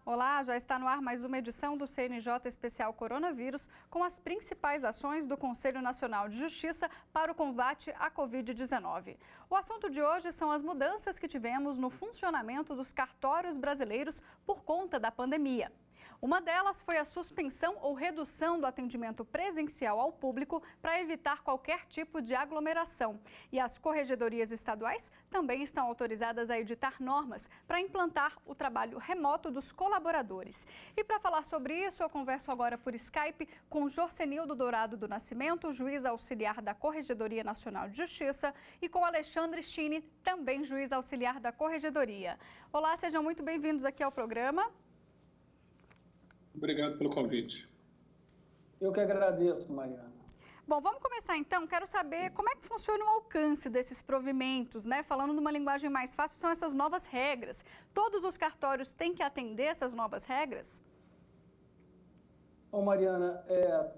Olá, já está no ar mais uma edição do CNJ Especial Coronavírus com as principais ações do Conselho Nacional de Justiça para o combate à Covid-19. O assunto de hoje são as mudanças que tivemos no funcionamento dos cartórios brasileiros por conta da pandemia. Uma delas foi a suspensão ou redução do atendimento presencial ao público para evitar qualquer tipo de aglomeração. E as corregedorias estaduais também estão autorizadas a editar normas para implantar o trabalho remoto dos colaboradores. E para falar sobre isso, eu converso agora por Skype com Jorcenildo Dourado do Nascimento, juiz auxiliar da Corregedoria Nacional de Justiça, e com Alexandre Chini, também juiz auxiliar da Corregedoria. Olá, sejam muito bem-vindos aqui ao programa. Obrigado pelo convite. Eu que agradeço, Mariana. Bom, vamos começar então. Quero saber como é que funciona o alcance desses provimentos, né? Falando numa linguagem mais fácil, são essas novas regras. Todos os cartórios têm que atender essas novas regras? Bom, Mariana,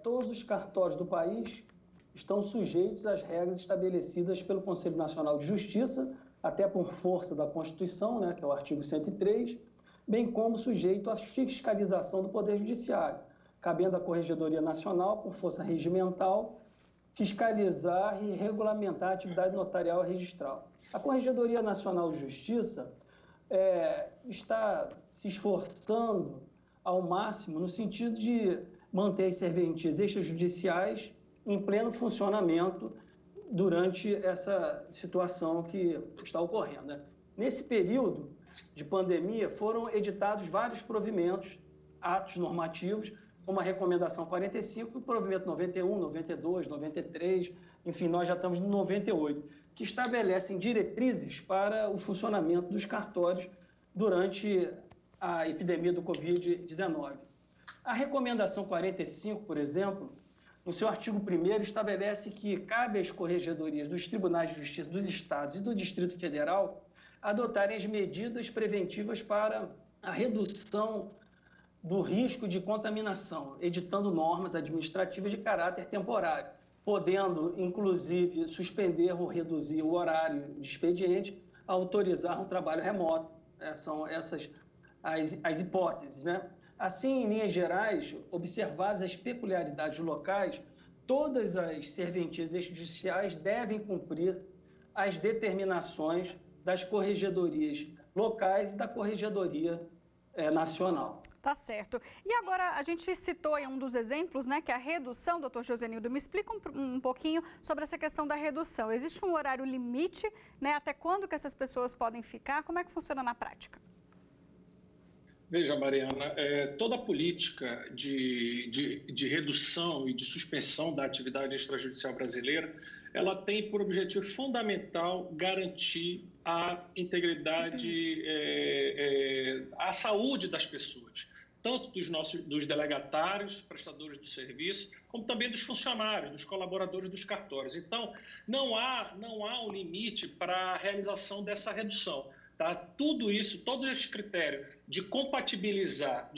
todos os cartórios do país estão sujeitos às regras estabelecidas pelo Conselho Nacional de Justiça, até por força da Constituição, né, que é o artigo 103, bem como sujeito à fiscalização do Poder Judiciário, cabendo à Corregedoria Nacional, por força regimental, fiscalizar e regulamentar a atividade notarial e registral. A Corregedoria Nacional de Justiça está se esforçando ao máximo no sentido de manter as serventias extrajudiciais em pleno funcionamento durante essa situação que está ocorrendo, né? Nesse período de pandemia, foram editados vários provimentos, atos normativos, como a Recomendação 45, o provimento 91, 92, 93, enfim, nós já estamos no 98, que estabelecem diretrizes para o funcionamento dos cartórios durante a epidemia do Covid-19. A Recomendação 45, por exemplo, no seu artigo 1º, estabelece que cabe às corregedorias dos tribunais de justiça dos estados e do Distrito Federal adotarem as medidas preventivas para a redução do risco de contaminação, editando normas administrativas de caráter temporário, podendo, inclusive, suspender ou reduzir o horário de expediente, autorizar um trabalho remoto. São essas as hipóteses, né? Assim, em linhas gerais, observadas as peculiaridades locais, todas as serventias extrajudiciais devem cumprir as determinações das corregedorias locais e da Corregedoria Nacional. Tá certo. E agora, a gente citou aí um dos exemplos, né, que é a redução, doutor Jorcenildo. Me explica um pouquinho sobre essa questão da redução. Existe um horário limite, né, até quando que essas pessoas podem ficar? Como é que funciona na prática? Veja, Mariana, toda a política de redução e de suspensão da atividade extrajudicial brasileira, ela tem por objetivo fundamental garantir a integridade, a saúde das pessoas, tanto dos delegatários, prestadores do serviço, como também dos funcionários, dos colaboradores dos cartórios. Então, não há um limite para a realização dessa redução. Tá? Tudo isso, todos esses critérios de compatibilizar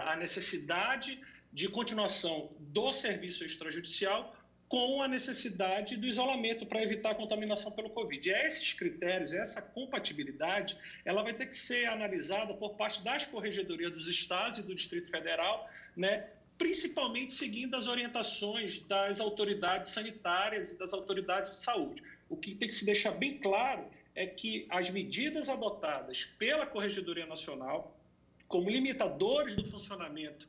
a necessidade de continuação do serviço extrajudicial com a necessidade do isolamento para evitar a contaminação pelo Covid. E esses critérios, essa compatibilidade, ela vai ter que ser analisada por parte das corregedorias dos estados e do Distrito Federal, né? Principalmente seguindo as orientações das autoridades sanitárias e das autoridades de saúde. O que tem que se deixar bem claro é que as medidas adotadas pela Corregedoria Nacional, como limitadoras do funcionamento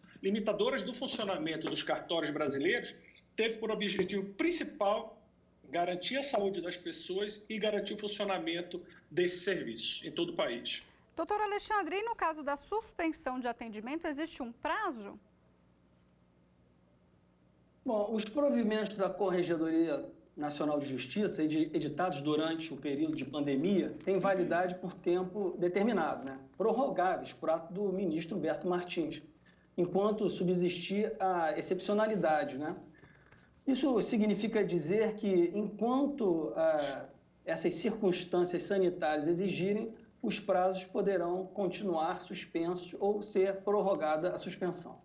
dos cartórios brasileiros, teve por objetivo principal garantir a saúde das pessoas e garantir o funcionamento desses serviços em todo o país. Doutor Alexandre, e no caso da suspensão de atendimento, existe um prazo? Bom, os provimentos da Corregedoria Nacional de Justiça, editados durante o período de pandemia, têm validade por tempo determinado, né? Prorrogáveis por ato do ministro Humberto Martins, enquanto subsistir a excepcionalidade, né? Isso significa dizer que, enquanto essas circunstâncias sanitárias exigirem, os prazos poderão continuar suspensos ou ser prorrogada a suspensão.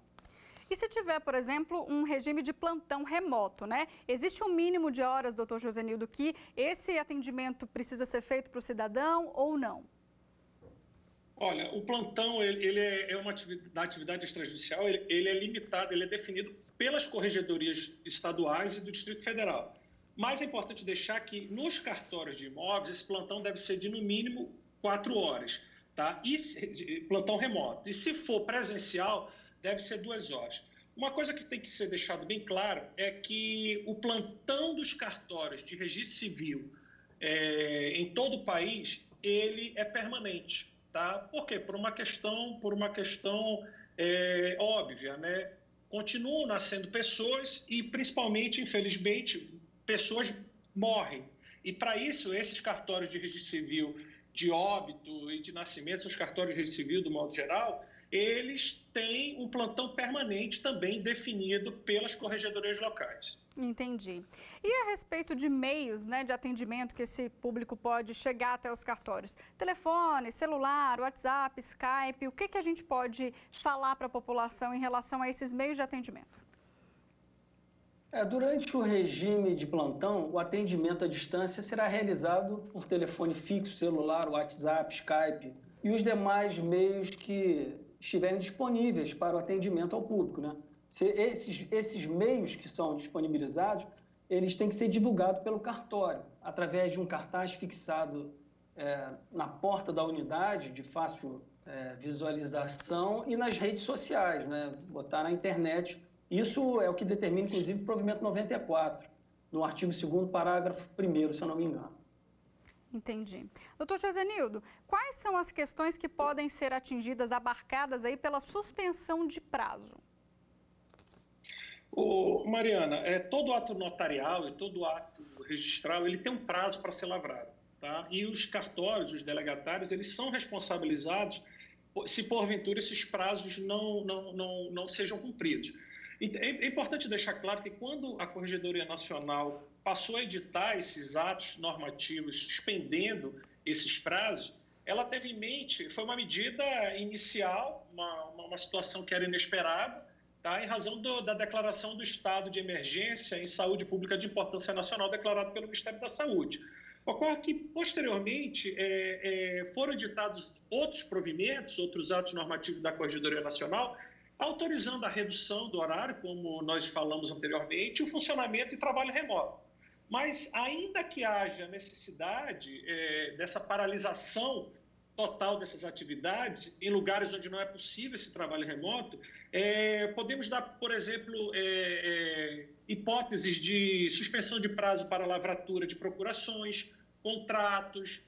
E se tiver, por exemplo, um regime de plantão remoto, né? Existe um mínimo de horas, doutor Jorcenildo, que esse atendimento precisa ser feito para o cidadão ou não? Olha, o plantão ele é uma atividade extrajudicial, ele é limitado, ele é definido pelas corregedorias estaduais e do Distrito Federal. Mas é importante deixar que nos cartórios de imóveis esse plantão deve ser de no mínimo 4 horas, tá? Plantão remoto. E se for presencial, deve ser 2 horas. Uma coisa que tem que ser deixado bem claro é que o plantão dos cartórios de registro civil em todo o país, ele é permanente. Tá? Por quê? Por uma questão óbvia, né? Continuam nascendo pessoas e, principalmente, infelizmente, pessoas morrem. E, para isso, esses cartórios de registro civil de óbito e de nascimento, os cartórios de registro civil, do modo geral, eles têm um plantão permanente também definido pelas corregedorias locais. Entendi. E a respeito de meios, né, de atendimento que esse público pode chegar até os cartórios? Telefone, celular, WhatsApp, Skype, o que a gente pode falar para a população em relação a esses meios de atendimento? Durante o regime de plantão, o atendimento à distância será realizado por telefone fixo, celular, WhatsApp, Skype e os demais meios que estiverem disponíveis para o atendimento ao público, né? Esses meios que são disponibilizados, eles têm que ser divulgados pelo cartório, através de um cartaz fixado na porta da unidade, de fácil visualização, e nas redes sociais, né? Botar na internet. Isso é o que determina, inclusive, o provimento 94, no artigo 2º, parágrafo 1º, se eu não me engano. Entendi. Doutor Josenildo, quais são as questões que podem ser atingidas, abarcadas aí pela suspensão de prazo? Mariana, todo ato notarial e todo ato registral, ele tem um prazo para ser lavrado, tá? E os cartórios, os delegatários, eles são responsabilizados se porventura esses prazos não sejam cumpridos. É importante deixar claro que quando a Corregedoria Nacional passou a editar esses atos normativos suspendendo esses prazos, ela teve em mente, foi uma medida inicial, uma situação que era inesperada, tá? Em razão da declaração do estado de emergência em saúde pública de importância nacional declarado pelo Ministério da Saúde. Ocorre que, posteriormente, foram editados outros provimentos, outros atos normativos da Corregedoria Nacional, autorizando a redução do horário, como nós falamos anteriormente, e o funcionamento e trabalho remoto. Mas, ainda que haja necessidade dessa paralisação total dessas atividades, em lugares onde não é possível esse trabalho remoto, podemos dar, por exemplo, hipóteses de suspensão de prazo para lavratura de procurações, contratos,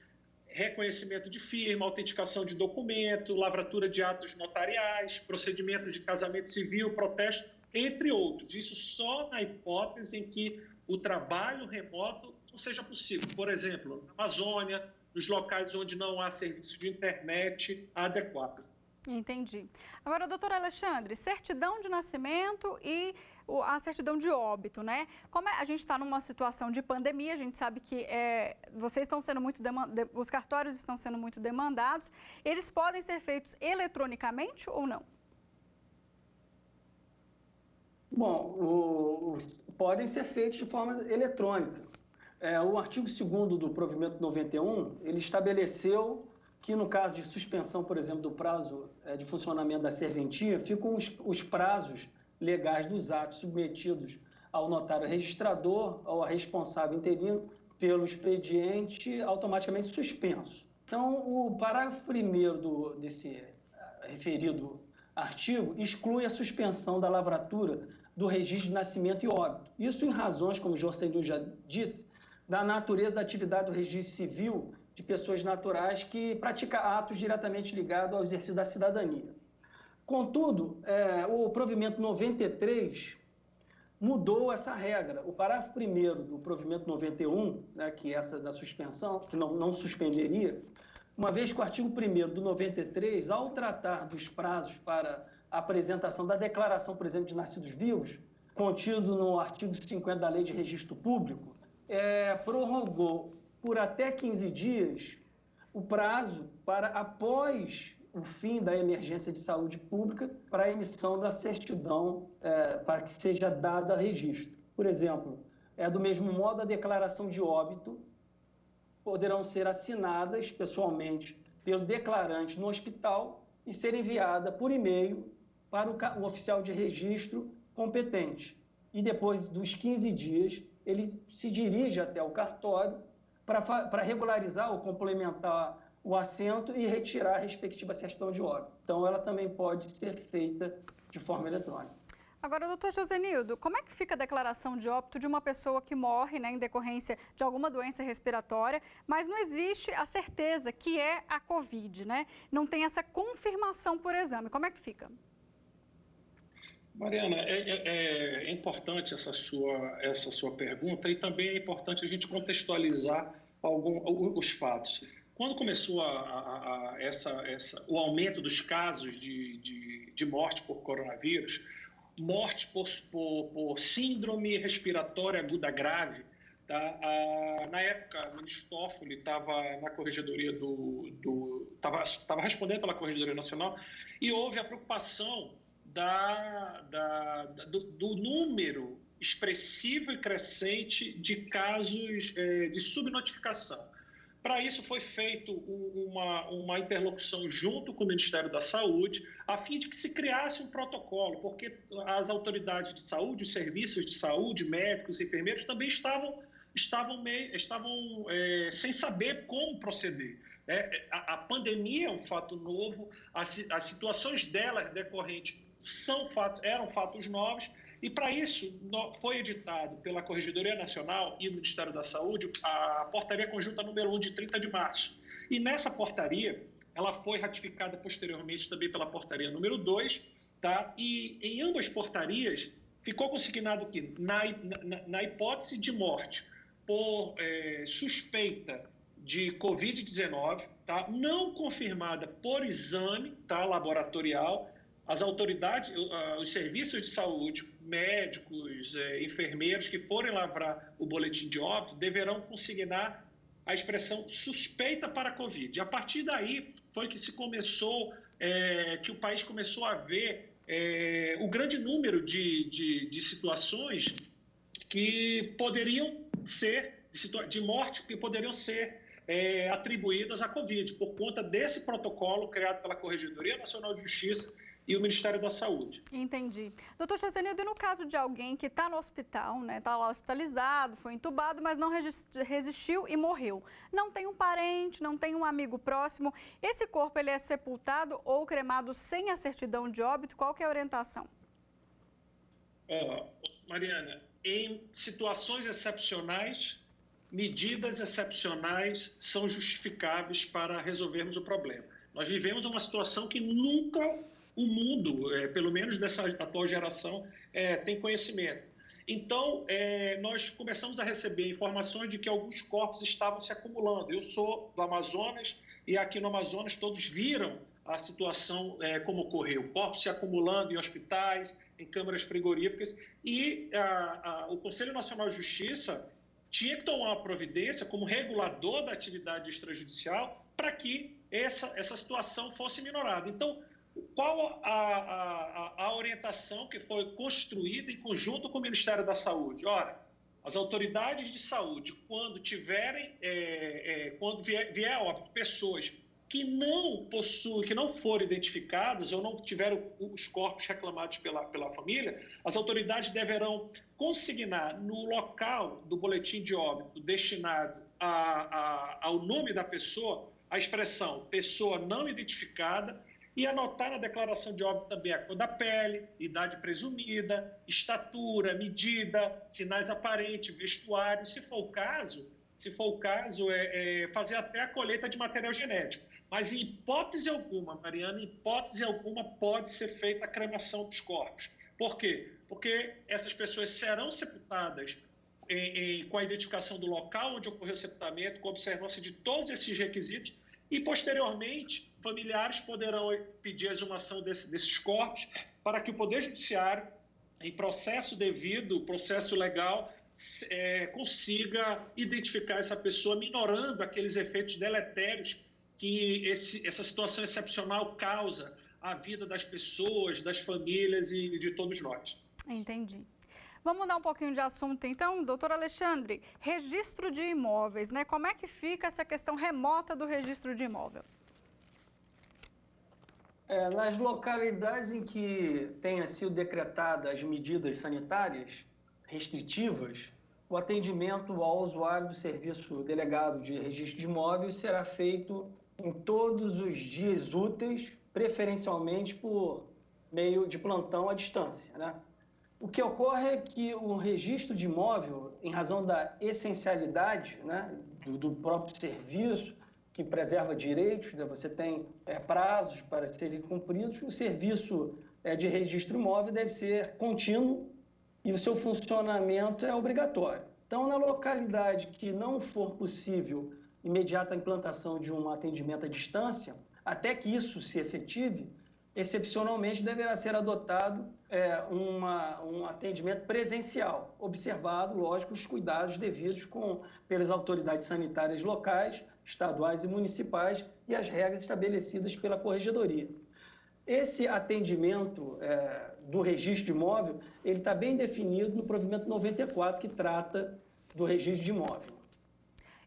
reconhecimento de firma, autenticação de documento, lavratura de atos notariais, procedimentos de casamento civil, protesto, entre outros. Isso só na hipótese em que o trabalho remoto não seja possível. Por exemplo, na Amazônia, nos locais onde não há serviço de internet adequado. Entendi. Agora, doutor Alexandre, certidão de nascimento e a certidão de óbito, né? Como a gente está numa situação de pandemia, a gente sabe que vocês estão sendo muito os cartórios estão sendo muito demandados, eles podem ser feitos eletronicamente ou não? Bom, podem ser feitos de forma eletrônica. O artigo 2º do provimento 91, ele estabeleceu que, no caso de suspensão, por exemplo, do prazo de funcionamento da serventia, ficam os prazos legais dos atos submetidos ao notário registrador ou ao responsável interino pelo expediente automaticamente suspenso. Então, o parágrafo 1º desse referido artigo exclui a suspensão da lavratura do registro de nascimento e óbito. Isso em razões, como o Josenildo já disse, da natureza da atividade do registro civil de pessoas naturais que praticam atos diretamente ligados ao exercício da cidadania. Contudo, o provimento 93 mudou essa regra. O parágrafo 1º do provimento 91, né, que é essa da suspensão, que não suspenderia, uma vez que o artigo 1º do 93, ao tratar dos prazos para a apresentação da declaração, por exemplo, de nascidos vivos, contido no artigo 50 da Lei de Registro Público, prorrogou por até 15 dias o prazo para, após o fim da emergência de saúde pública, para a emissão da certidão, para que seja dada registro. Por exemplo, do mesmo modo, a declaração de óbito poderão ser assinadas pessoalmente pelo declarante no hospital e ser enviada por e-mail para o oficial de registro competente. E depois dos 15 dias, ele se dirige até o cartório para regularizar ou complementar o assento e retirar a respectiva certidão de óbito. Então, ela também pode ser feita de forma eletrônica. Agora, doutor Josenildo, como é que fica a declaração de óbito de uma pessoa que morre, né, em decorrência de alguma doença respiratória, mas não existe a certeza que é a Covid, né? Não tem essa confirmação por exame. Como é que fica? Mariana, é importante essa sua pergunta e também é importante a gente contextualizar os fatos. Quando começou o aumento dos casos de morte por coronavírus, morte por síndrome respiratória aguda grave, tá? Na época, o ministro Toffoli estava na corregedoria estava respondendo pela Corregedoria Nacional e houve a preocupação do número expressivo e crescente de casos de subnotificação. Para isso foi feito uma interlocução junto com o Ministério da Saúde, a fim de que se criasse um protocolo, porque as autoridades de saúde, os serviços de saúde, médicos, enfermeiros também estavam sem saber como proceder. A pandemia é um fato novo, as situações dela decorrentes eram fatos novos, e para isso foi editado pela Corregedoria Nacional e o Ministério da Saúde a portaria conjunta número 1 de 30 de março. E nessa portaria, ela foi ratificada posteriormente também pela portaria número 2, tá? E em ambas portarias ficou consignado que na hipótese de morte por suspeita de Covid-19, tá? Não confirmada por exame, tá? Laboratorial, as autoridades, os serviços de saúde, médicos, enfermeiros que forem lavrar o boletim de óbito deverão consignar a expressão suspeita para a Covid. E a partir daí foi que que o país começou a ver o grande número de situações que poderiam ser, de morte, que poderiam ser atribuídas à Covid, por conta desse protocolo criado pela Corregedoria Nacional de Justiça e o Ministério da Saúde. Entendi. Doutor Josenildo, e no caso de alguém que está no hospital, né, está lá hospitalizado, foi entubado, mas não resistiu e morreu. Não tem um parente, não tem um amigo próximo. Esse corpo ele é sepultado ou cremado sem a certidão de óbito? Qual que é a orientação? Mariana, em situações excepcionais, medidas excepcionais são justificáveis para resolvermos o problema. Nós vivemos uma situação que nunca o mundo, pelo menos dessa atual geração, tem conhecimento. Então, nós começamos a receber informações de que alguns corpos estavam se acumulando. Eu sou do Amazonas e aqui no Amazonas todos viram a situação como ocorreu. Corpos se acumulando em hospitais, em câmaras frigoríficas e o Conselho Nacional de Justiça tinha que tomar uma providência como regulador da atividade extrajudicial para que essa situação fosse minorada. Então, qual a orientação que foi construída em conjunto com o Ministério da Saúde? Ora, as autoridades de saúde, quando vier a óbito pessoas que não possuem, que não foram identificadas ou não tiveram os corpos reclamados pela família, as autoridades deverão consignar no local do boletim de óbito destinado ao nome da pessoa a expressão pessoa não identificada e anotar na declaração de óbito também a cor da pele, idade presumida, estatura, medida, sinais aparentes, vestuário. Se for o caso, fazer até a colheita de material genético. Mas em hipótese alguma, Mariana, pode ser feita a cremação dos corpos. Por quê? Porque essas pessoas serão sepultadas com a identificação do local onde ocorreu o sepultamento, com observância de todos esses requisitos, e, posteriormente, familiares poderão pedir a exumação desses corpos para que o Poder Judiciário, em processo devido, processo legal, consiga identificar essa pessoa, minorando aqueles efeitos deletérios que essa situação excepcional causa à vida das pessoas, das famílias e de todos nós. Entendi. Vamos mudar um pouquinho de assunto, então, doutor Alexandre. Registro de imóveis, né? Como é que fica essa questão remota do registro de imóvel? Nas localidades em que tenha sido decretadas as medidas sanitárias restritivas, o atendimento ao usuário do serviço delegado de registro de imóveis será feito em todos os dias úteis, preferencialmente por meio de plantão à distância, né? O que ocorre é que o registro de imóvel, em razão da essencialidade, né, do próprio serviço, que preserva direitos, né, você tem prazos para serem cumpridos, o serviço de registro imóvel deve ser contínuo e o seu funcionamento é obrigatório. Então, na localidade que não for possível imediata implantação de um atendimento à distância, até que isso se efetive, excepcionalmente deverá ser adotado um atendimento presencial, observado, lógico, os cuidados devidos pelas autoridades sanitárias locais, estaduais e municipais e as regras estabelecidas pela Corregedoria. Esse atendimento do registro de imóvel, ele está bem definido no provimento 94, que trata do registro de imóvel.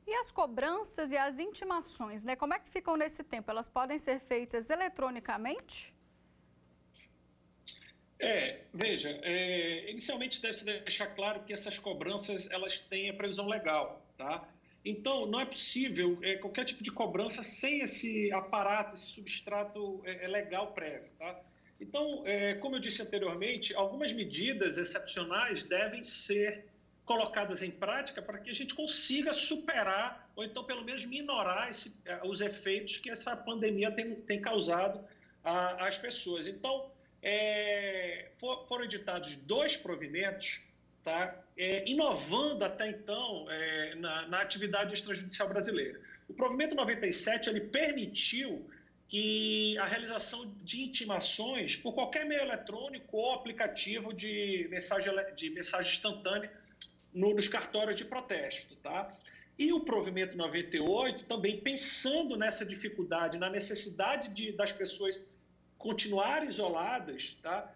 E as cobranças e as intimações, né? Como é que ficam nesse tempo? Elas podem ser feitas eletronicamente? Veja, inicialmente deve-se deixar claro que essas cobranças elas têm a previsão legal, tá? Então, não é possível qualquer tipo de cobrança sem esse aparato, esse substrato legal prévio, tá? Então, como eu disse anteriormente, algumas medidas excepcionais devem ser colocadas em prática para que a gente consiga superar ou então pelo menos minorar os efeitos que essa pandemia tem causado às pessoas. Então, foram editados 2 provimentos, tá? Inovando até então na atividade extrajudicial brasileira. O provimento 97 ele permitiu que a realização de intimações por qualquer meio eletrônico ou aplicativo de mensagem instantânea nos cartórios de protesto, tá? E o provimento 98, também pensando nessa dificuldade, na necessidade das pessoas continuarem isoladas, tá?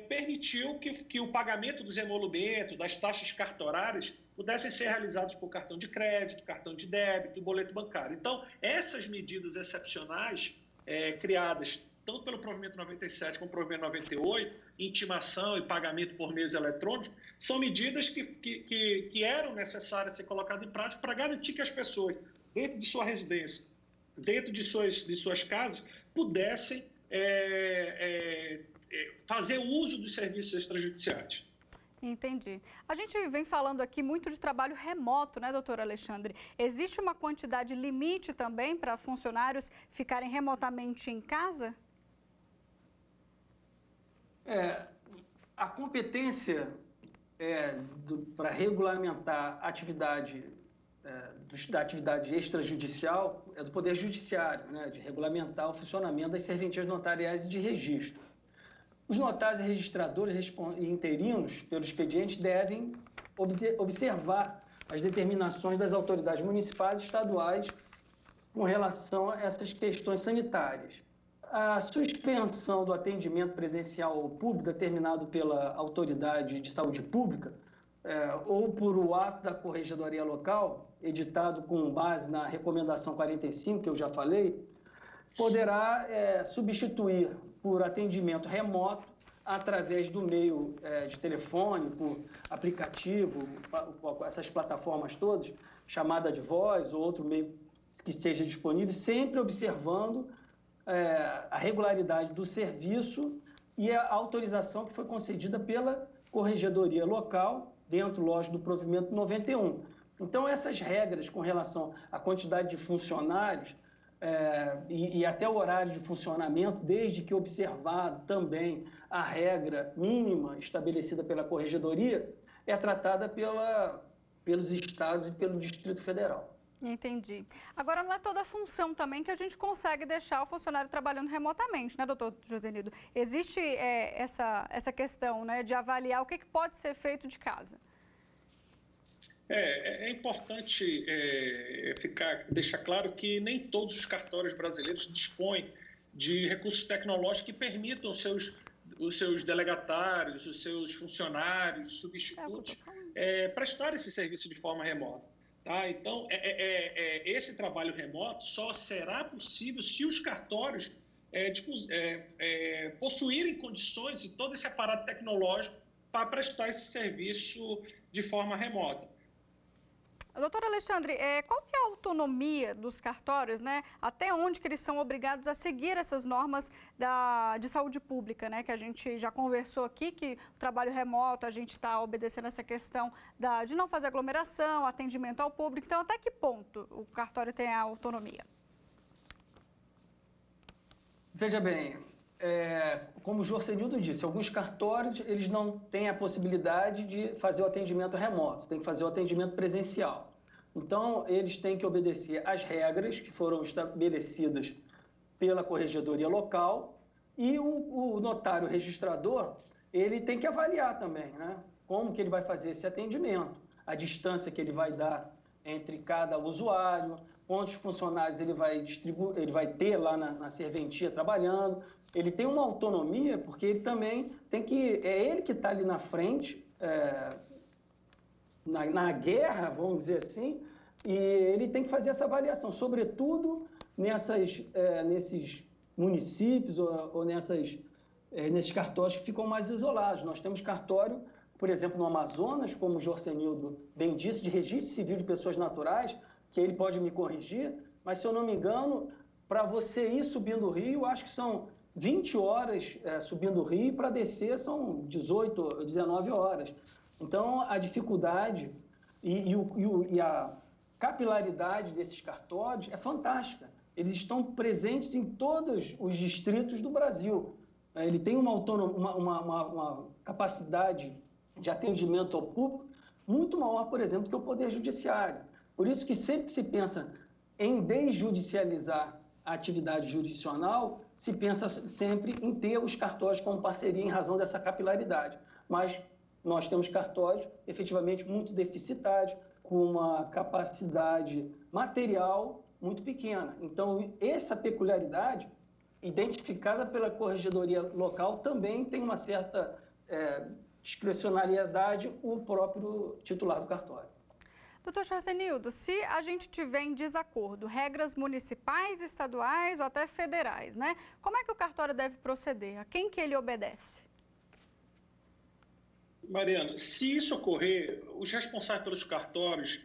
Permitiu que o pagamento dos emolumentos, das taxas cartorárias, pudessem ser realizados por cartão de crédito, cartão de débito e boleto bancário. Então, essas medidas excepcionais criadas tanto pelo provimento 97 como pelo provimento 98, intimação e pagamento por meios eletrônicos, são medidas que eram necessárias ser colocadas em prática para garantir que as pessoas, dentro de sua residência, dentro de suas casas, pudessem fazer uso dos serviços extrajudiciais. Entendi. A gente vem falando aqui muito de trabalho remoto, né, doutor Alexandre? Existe uma quantidade limite também para funcionários ficarem remotamente em casa? A competência para regulamentar a atividade da atividade extrajudicial é do Poder Judiciário, né, de regulamentar o funcionamento das serventias notariais e de registro. Os notários e registradores e interinos pelo expediente devem observar as determinações das autoridades municipais e estaduais com relação a essas questões sanitárias. A suspensão do atendimento presencial ao público determinado pela autoridade de saúde pública ou por o ato da corregedoria local, editado com base na recomendação 45, que eu já falei, poderá substituir por atendimento remoto através do meio de telefone, por aplicativo, essas plataformas todas, chamada de voz ou outro meio que esteja disponível, sempre observando a regularidade do serviço e a autorização que foi concedida pela corregedoria local, dentro, lógico, do provimento 91. Então, essas regras com relação à quantidade de funcionários e até o horário de funcionamento, desde que observado também a regra mínima estabelecida pela corregedoria, é tratada pelos estados e pelo Distrito Federal. Entendi. Agora, não é toda função também que a gente consegue deixar o funcionário trabalhando remotamente, né, doutor Josenido? Existe essa questão, né, de avaliar o que pode ser feito de casa. É importante deixar claro que nem todos os cartórios brasileiros dispõem de recursos tecnológicos que permitam os seus delegatários, os seus funcionários, substitutos, prestar esse serviço de forma remota. Tá? Então, esse trabalho remoto só será possível se os cartórios possuírem condições e todo esse aparato tecnológico para prestar esse serviço de forma remota. Doutor Alexandre, qual que é a autonomia dos cartórios, né? Até onde que eles são obrigados a seguir essas normas de saúde pública, né? Que a gente já conversou aqui, que o trabalho remoto, a gente está obedecendo essa questão de não fazer aglomeração, atendimento ao público. Então, até que ponto o cartório tem a autonomia? Veja bem, como o Jorcenildo disse, alguns cartórios eles não têm a possibilidade de fazer o atendimento remoto, tem que fazer o atendimento presencial. Então, eles têm que obedecer às regras que foram estabelecidas pela corregedoria local e o notário registrador, ele tem que avaliar também, né? Como que ele vai fazer esse atendimento, a distância que ele vai dar entre cada usuário, quantos funcionários ele vai ter lá na serventia trabalhando. Ele tem uma autonomia, porque ele também é ele que está ali na frente, na guerra, vamos dizer assim, e ele tem que fazer essa avaliação, sobretudo nesses municípios ou nesses cartórios que ficam mais isolados. Nós temos cartório, por exemplo, no Amazonas, como o Jorcenildo bem disse, de registro civil de pessoas naturais, que ele pode me corrigir, mas, se eu não me engano, para você ir subindo o rio, acho que são 20 horas subindo o rio, para descer são 18, 19 horas. Então, a dificuldade e a capilaridade desses cartórios é fantástica. Eles estão presentes em todos os distritos do Brasil. Ele tem uma capacidade de atendimento ao público muito maior, por exemplo, que o Poder Judiciário. Por isso que sempre que se pensa em desjudicializar a atividade jurisdicional, se pensa sempre em ter os cartórios como parceria em razão dessa capilaridade. Mas nós temos cartórios efetivamente muito deficitários, com uma capacidade material muito pequena. Então, essa peculiaridade, identificada pela corregedoria local, também tem uma certa discrecionariedade o próprio titular do cartório. Doutor Jorcenildo, se a gente tiver em desacordo, regras municipais, estaduais ou até federais, né? Como é que o cartório deve proceder? A quem que ele obedece? Mariana, se isso ocorrer, os responsáveis pelos cartórios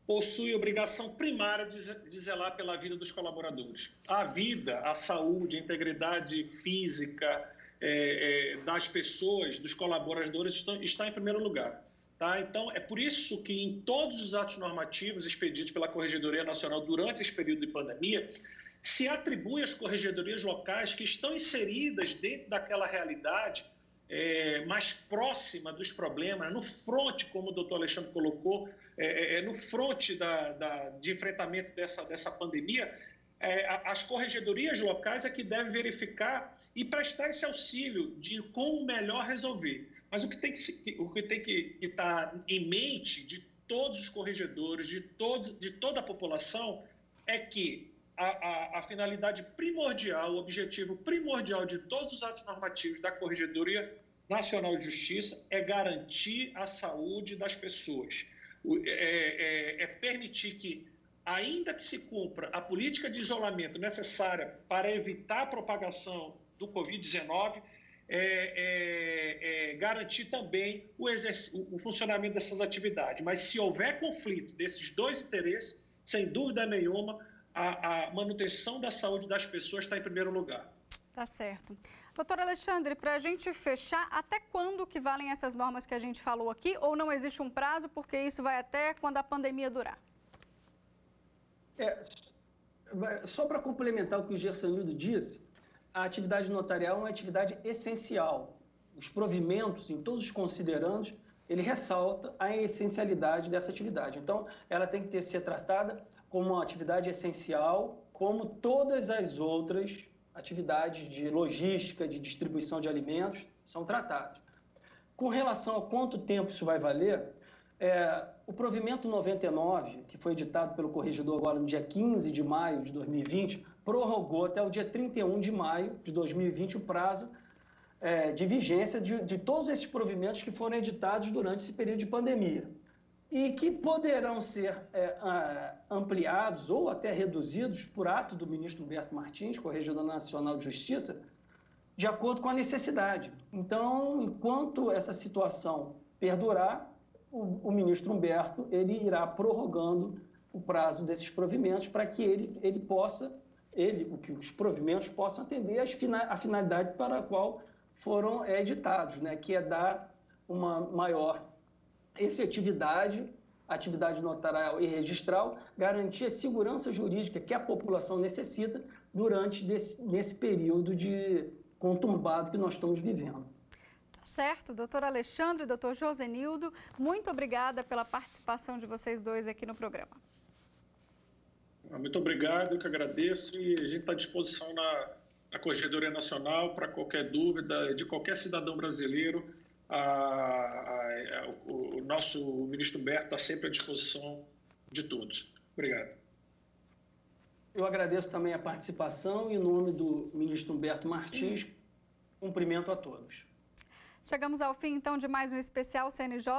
possuem obrigação primária de zelar pela vida dos colaboradores. A vida, a saúde, a integridade física das pessoas, dos colaboradores, está em primeiro lugar. Tá? Então, é por isso que em todos os atos normativos expedidos pela Corregedoria Nacional durante esse período de pandemia, se atribui às corregedorias locais que estão inseridas dentro daquela realidade mais próxima dos problemas, no fronte, como o doutor Alexandre colocou, no fronte de enfrentamento dessa pandemia, as corregedorias locais é que devem verificar e prestar esse auxílio de como melhor resolver. Mas o que tem que estar em mente de todos os corregedores, de toda a população, é que a finalidade primordial, o objetivo primordial de todos os atos normativos da Corregedoria Nacional de Justiça é garantir a saúde das pessoas. Permitir que, ainda que se cumpra a política de isolamento necessária para evitar a propagação do Covid-19, garantir também o funcionamento dessas atividades. Mas, se houver conflito desses dois interesses, sem dúvida nenhuma, a manutenção da saúde das pessoas está em primeiro lugar. Tá certo. Doutor Alexandre, para a gente fechar, até quando que valem essas normas que a gente falou aqui? Ou não existe um prazo, porque isso vai até quando a pandemia durar? Só para complementar o que o Jorcenildo disse, a atividade notarial é uma atividade essencial. Os provimentos, em todos os considerandos, ele ressalta a essencialidade dessa atividade. Então, ela tem que ser tratada como uma atividade essencial, como todas as outras atividades de logística, de distribuição de alimentos são tratadas. Com relação a quanto tempo isso vai valer, o provimento 99, que foi editado pelo corregedor agora no dia 15 de maio de 2020, prorrogou até o dia 31 de maio de 2020 o prazo de vigência de todos esses provimentos que foram editados durante esse período de pandemia. e que poderão ser ampliados ou até reduzidos por ato do ministro Humberto Martins, Corregedor Nacional de Justiça, de acordo com a necessidade. Então, enquanto essa situação perdurar, o ministro Humberto ele irá prorrogando o prazo desses provimentos para que os provimentos possam atender a finalidade para a qual foram editados, né, que é dar uma maior efetividade à atividade notarial e registral, garantir a segurança jurídica que a população necessita nesse período de conturbado que nós estamos vivendo. Tá certo, doutor Alexandre e doutor Josenildo, muito obrigada pela participação de vocês dois aqui no programa. Muito obrigado, eu que agradeço, e a gente está à disposição na Corregedoria Nacional para qualquer dúvida de qualquer cidadão brasileiro. O nosso ministro Humberto está sempre à disposição de todos. Obrigado. Eu agradeço também a participação e, em nome do ministro Humberto Martins, cumprimento a todos. Chegamos ao fim, então, de mais um especial CNJ,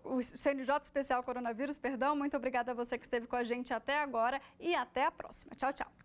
o CNJ Especial Coronavírus, perdão. Muito obrigada a você que esteve com a gente até agora e até a próxima. Tchau, tchau.